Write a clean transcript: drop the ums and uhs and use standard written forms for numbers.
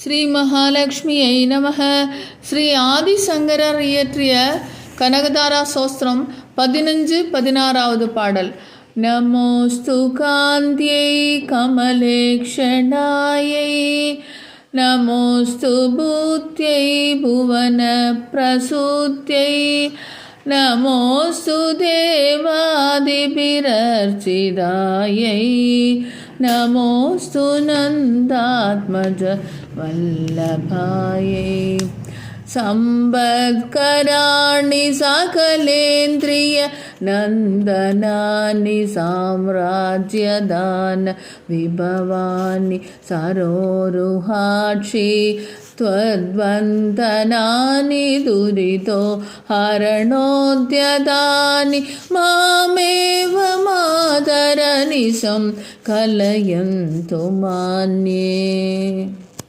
ஸ்ரீ மகாலட்சுமியை நமः. ஸ்ரீ ஆதிசங்கரர் இயற்றிய கனகதாரா சோஸ்திரம் 15-16வது பாடல். நமோஸ்து காந்தியை கமலேக்ஷணாயை நமோஸ்து பூத்யை புவன பிரசூத்யை நமோஸ்து தேவாதிபிரர்ச்சிதாயை நமோஸ்து நந்தாத்மஜ வல்லभायै. संवत्कराणि सकलेन्द्रिय नन्दनानि साम्राज्यदान विभवानि सरोरुहाक्षि त्वद्वन्दनानि दुरितो हरणोद्यतानि मामेव मातरनिशं कलयन्तु मान्ये.